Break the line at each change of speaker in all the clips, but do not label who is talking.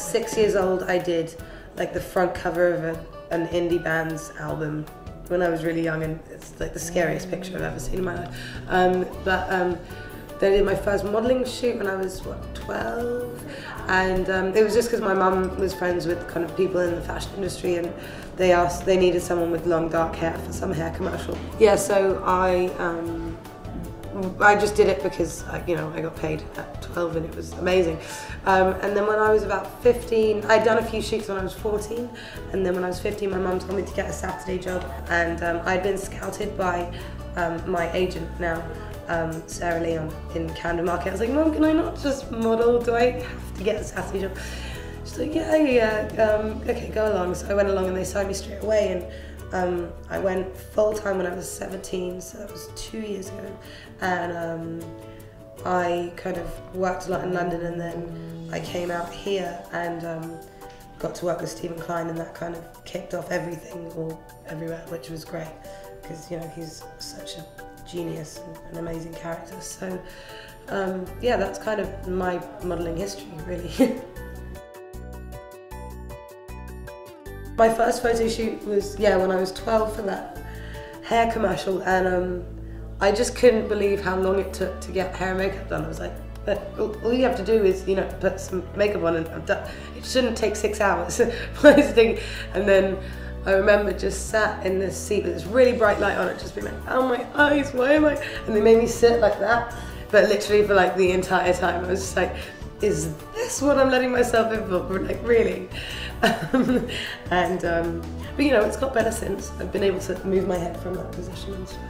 at 6 years old, I did like the front cover of an indie band's album when I was really young, and it's like the scariest picture I've ever seen in my life. Then I did my first modelling shoot when I was, what, 12? And it was just because my mum was friends with kind of people in the fashion industry, and they needed someone with long dark hair for some hair commercial. Yeah, so I just did it because I got paid at 12 and it was amazing. And then when I was about 15, I'd done a few shoots when I was 14, and then when I was 15 my mum told me to get a Saturday job, and I'd been scouted by my agent now, Sarah Leon, in Camden Market. I was like, Mum, can I not just model? Do I have to get a Saturday job? She's like, yeah, okay, go along. So I went along and they signed me straight away, and I went full-time when I was 17, so that was 2 years ago. And I kind of worked a lot in London, and then I came out here and got to work with Stephen Klein, and that kind of kicked off everything all everywhere, which was great because he's such a genius and an amazing character. So yeah, that's kind of my modelling history, really. My first photo shoot was, when I was 12 for that hair commercial, and I just couldn't believe how long it took to get hair and makeup done. I was like, all you have to do is, put some makeup on and I'm done. It shouldn't take 6 hours. And then I remember just sat in this seat with this really bright light on it, just being like, oh my eyes, why am I? And they made me sit like that. But literally for like the entire time, I was just like, is this what I'm letting myself in for? Like, really? But it's got better since. I've been able to move my head from that position and stuff.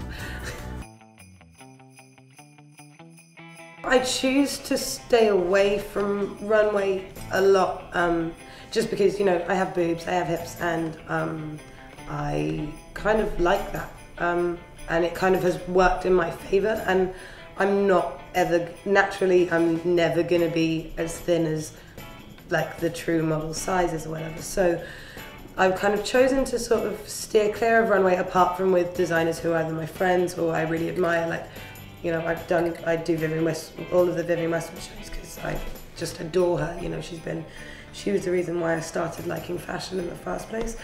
I choose to stay away from runway a lot, just because, I have boobs, I have hips, and I kind of like that. And it kind of has worked in my favour, and I'm not ever, naturally, I'm never going to be as thin as like the true model sizes or whatever. So I've kind of chosen to sort of steer clear of runway, apart from with designers who are either my friends or I really admire. Like, I do Vivienne Westwood, all of the Vivienne Westwood shows, because I just adore her. She was the reason why I started liking fashion in the first place.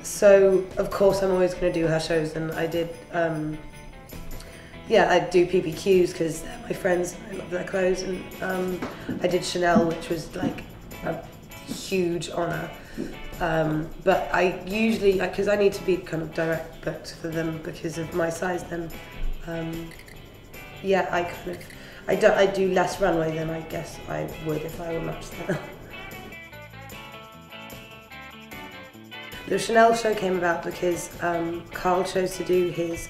So of course I'm always going to do her shows, and I did, I do PPQs because they're my friends and I love their clothes, and I did Chanel, which was like a huge honour. But I usually, because I need to be kind of direct booked for them because of my size, then I do less runway than I guess I would if I were much thinner. The Chanel show came about because Carl chose to do his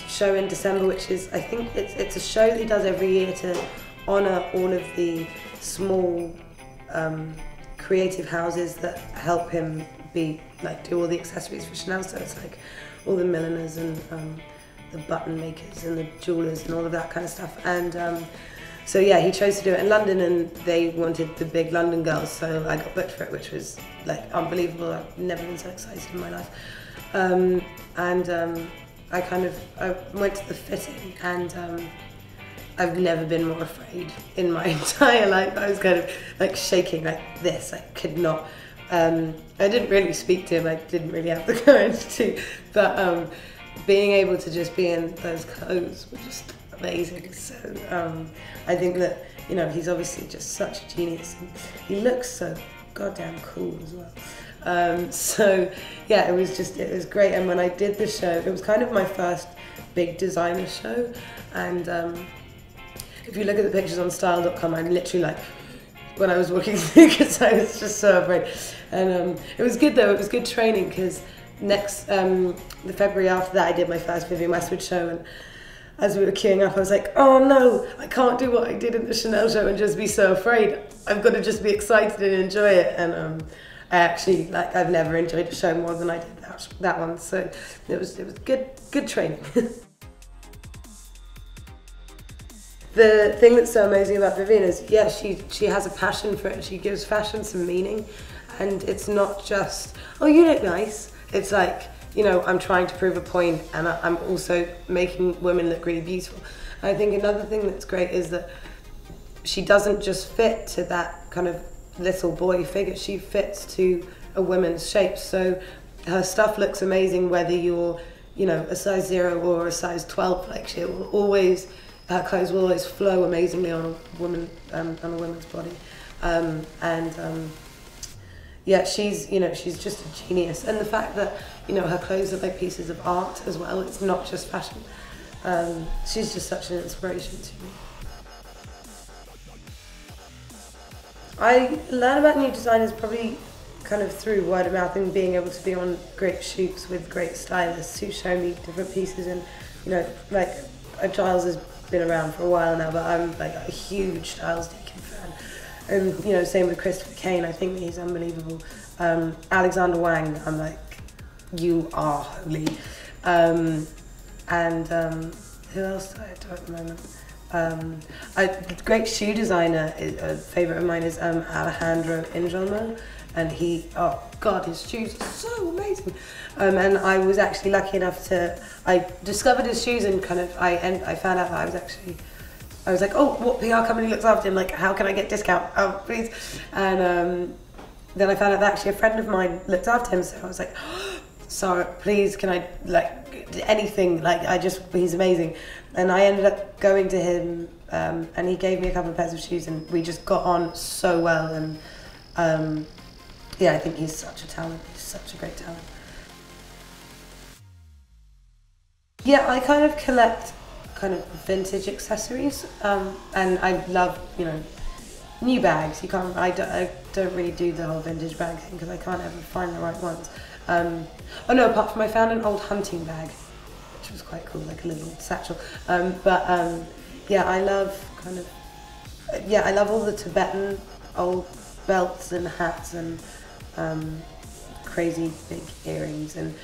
show in December, which is, I think it's a show that he does every year to honour all of the small creative houses that help him do all the accessories for Chanel. So it's like all the milliners and the button makers and the jewelers and all of that kind of stuff. And so yeah, he chose to do it in London, and they wanted the big London girls, so I got booked for it, which was like unbelievable. I've never been so excited in my life. I went to the fitting, and I've never been more afraid in my entire life. I was kind of like shaking like this. I could not. I didn't really speak to him. I didn't really have the courage to, but being able to just be in those clothes was just amazing. So I think that, he's obviously just such a genius, and he looks so goddamn cool as well. So yeah, it was great. And when I did the show, it was kind of my first big designer show, and if you look at the pictures on style.com, I'm literally like, when I was walking through, because I was just so afraid. And it was good though, it was good training, because the February after that I did my first Vivienne Westwood show, and as we were queuing up I was like, oh no, I can't do what I did in the Chanel show and just be so afraid. I've got to just be excited and enjoy it. And I actually, I've never enjoyed a show more than I did that one, so it was good training. The thing that's so amazing about Vivienne is, yeah, she has a passion for it. She gives fashion some meaning, and it's not just, oh, you look nice. It's like, I'm trying to prove a point, and I'm also making women look really beautiful. And I think another thing that's great is that she doesn't just fit to that kind of little boy figure, she fits to a woman's shape. So her stuff looks amazing whether you're, you know, a size 0 or a size 12. Like she will always, her clothes will always flow amazingly on a woman, on a woman's body. Yeah, she's, you know, she's just a genius. And the fact that, you know, her clothes are like pieces of art as well. It's not just fashion. She's just such an inspiration to me. I learn about new designers probably kind of through word of mouth and being able to be on great shoots with great stylists who show me different pieces. And, you know, like Giles has been around for a while now, but I'm like a huge Styles Deacon fan. And, you know, same with Christopher Kane, I think he's unbelievable. Alexander Wang, I'm like, you are holy. Who else do I do at the moment? A great shoe designer, a favourite of mine is Alejandro Ingelmo, and he, oh God, his shoes are so amazing. And I was actually lucky enough to, I discovered his shoes and kind of, I found out that I was like, oh, what PR company looks after him? Like, how can I get discount? Oh, please. And then I found out that actually a friend of mine looked after him, so I was like, oh, sorry, please, can I, like, anything, like, he's amazing. And I ended up going to him, and he gave me a couple of pairs of shoes, and we just got on so well. And yeah, I think he's such a talent. He's such a great talent. Yeah, I kind of collect kind of vintage accessories, and I love, you know, new bags. I don't really do the whole vintage bag thing because I can't ever find the right ones. Oh no, apart from I found an old hunting bag, which was quite cool, like a little satchel. Yeah, I love kind of, yeah, I love all the Tibetan old belts and hats and crazy big earrings. And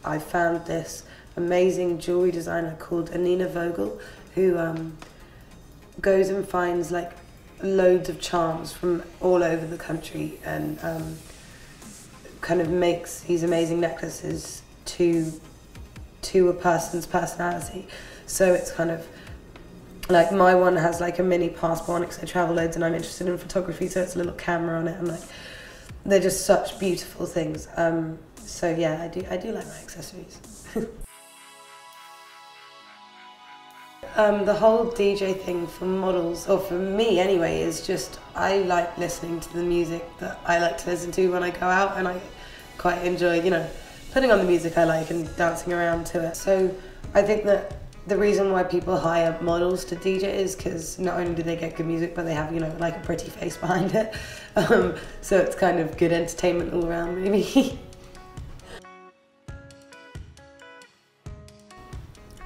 I found this amazing jewelry designer called Anina Vogel, who goes and finds like loads of charms from all over the country and kind of makes these amazing necklaces to a person's personality. So it's kind of like my one has like a mini passport because I travel loads and I'm interested in photography, so it's a little camera on it, and like they're just such beautiful things. So yeah, I do like my accessories. The whole DJ thing for models, or for me anyway, is just I like listening to the music that I like to listen to when I go out, and I quite enjoy, you know, putting on the music I like and dancing around to it. So I think that the reason why people hire models to DJ is because not only do they get good music, but they have, you know, like a pretty face behind it. So it's kind of good entertainment all around, maybe.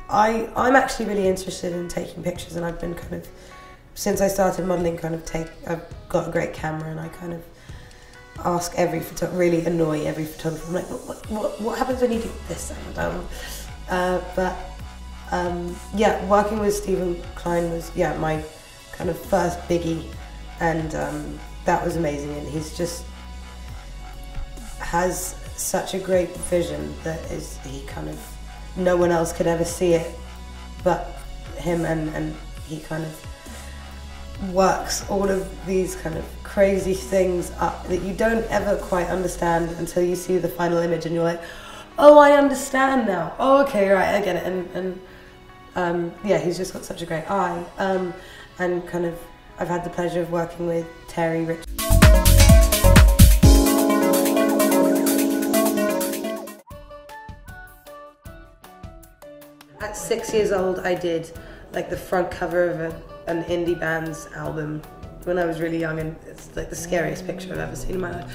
I'm actually really interested in taking pictures, and I've been kind of, since I started modelling, I've got a great camera, and I kind of ask really annoy every photographer. I'm like, what happens when you do this sound? Yeah, working with Stephen Klein was, yeah, my kind of first biggie, and that was amazing. And he's just has such a great vision that no one else could ever see it but him, and he kind of works all of these kind of crazy things up that you don't ever quite understand until you see the final image, and you're like, oh, I understand now. Oh, okay, right, I get it. And yeah, he's just got such a great eye. And kind of, I've had the pleasure of working with Terry Rich. At 6 years old, I did like the front cover of an indie band's album when I was really young, and it's like the scariest picture I've ever seen in my life.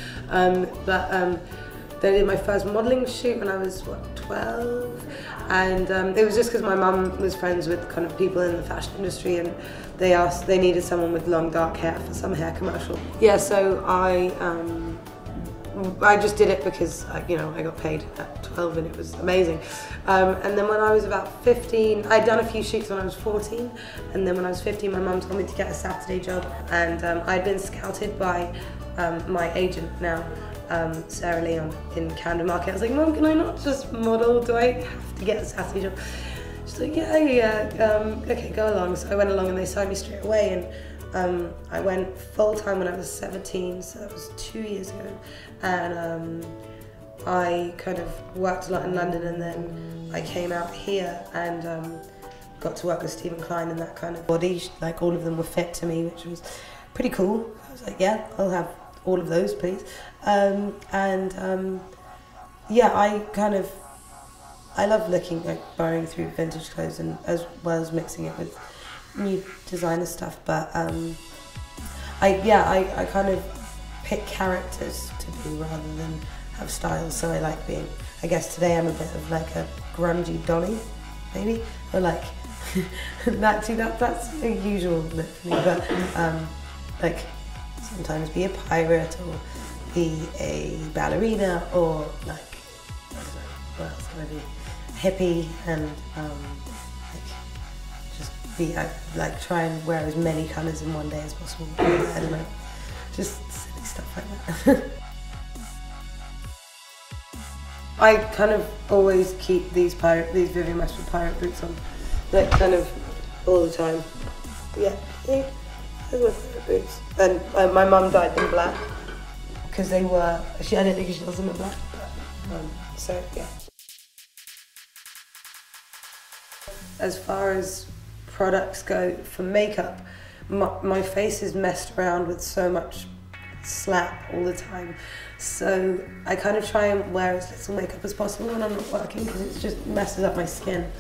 Then I did my first modelling shoot when I was, what, 12? And it was just because my mum was friends with kind of people in the fashion industry, and they needed someone with long dark hair for some hair commercial. Yeah, so I just did it because, you know, I got paid at 12 and it was amazing. And then when I was about 15, I'd done a few shoots when I was 14, and then when I was 15 my mum told me to get a Saturday job, and I'd been scouted by my agent now, Sarah Leon in Camden Market. I was like, Mum, can I not just model? Do I have to get a Saturday job? She's So okay, go along. So I went along and they signed me straight away, and I went full time when I was 17, so that was 2 years ago, and I kind of worked a lot in London, and then I came out here and got to work with Stephen Klein and that kind of body, like all of them were fit to me, which was pretty cool. I was like, yeah, I'll have all of those, please. Yeah, I love looking, like borrowing through vintage clothes and as well as mixing it with new designer stuff. But I kind of pick characters to be rather than have styles. So I like being, I guess today I'm a bit of like a grungy Dolly, maybe, or like that's a usual look for me. But like sometimes be a pirate or be a ballerina or like, I don't know, what else can I do? Hippie and like just be like try and wear as many colours in one day as possible. I don't know, just silly stuff like that. I kind of always keep these Vivienne Westwood pirate boots on, like kind of all the time. Yeah, those are my favourite boots. And my mum dyed them black because they were. I don't think she does them in black. But, so yeah. As far as products go for makeup, my face is messed around with so much slap all the time. So I kind of try and wear as little makeup as possible when I'm not working because it just messes up my skin.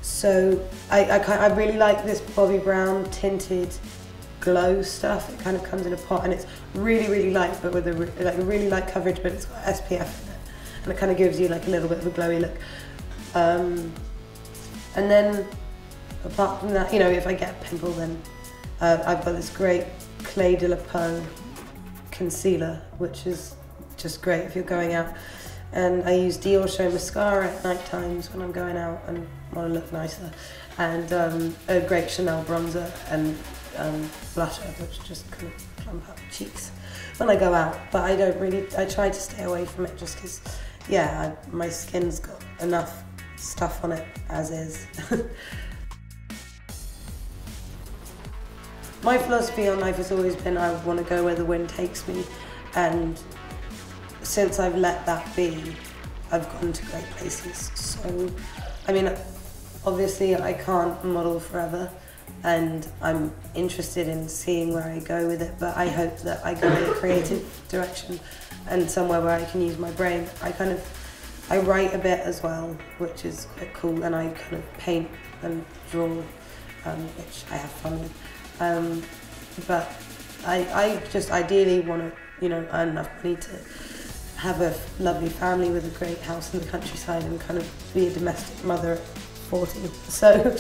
So I really like this Bobbi Brown tinted glow stuff. It kind of comes in a pot and it's really, really light, but with a really light coverage, but it's got SPF in it. And it kind of gives you like a little bit of a glowy look. And then, apart from that, you know, if I get a pimple, then I've got this great Clé de la Peau concealer, which is just great if you're going out. And I use Dior Show mascara at night times when I'm going out and want to look nicer. And a great Chanel bronzer and blusher, which just kind of plump up cheeks when I go out. But I try to stay away from it just because, yeah, my skin's got enough stuff on it as is. My philosophy on life has always been I want to go where the wind takes me, and since I've let that be, I've gone to great places. So, I mean, obviously I can't model forever and I'm interested in seeing where I go with it, but I hope that I go in a creative direction and somewhere where I can use my brain. I write a bit as well, which is quite cool, and I kind of paint and draw, which I have fun with. But I just ideally want to, you know, earn enough money to have a lovely family with a great house in the countryside and kind of be a domestic mother at 40. So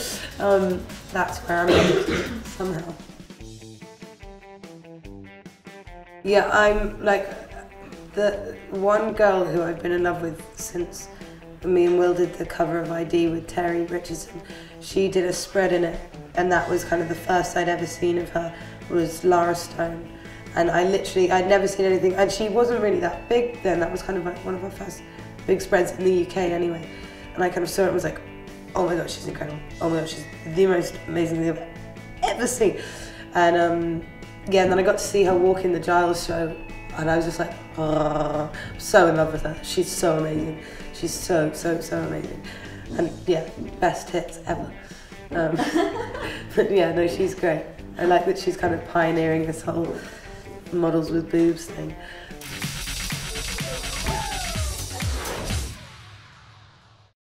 that's where I'm at somehow. Yeah, I'm like the one girl who I've been in love with since me and Will did the cover of ID with Terry Richardson. She did a spread in it, and that was kind of the first I'd ever seen of her, was Lara Stone. And I'd never seen anything, and she wasn't really that big then. That was kind of like one of her first big spreads in the UK anyway. And I kind of saw it and was like, oh my God, she's incredible. Oh my God, she's the most amazing thing I've ever seen. And yeah, and then I got to see her walk in the Giles show, and I was just like, oh, I'm so in love with her. She's so amazing. She's so amazing. And yeah, best hits ever. But yeah, no, she's great. I like that she's kind of pioneering this whole models with boobs thing.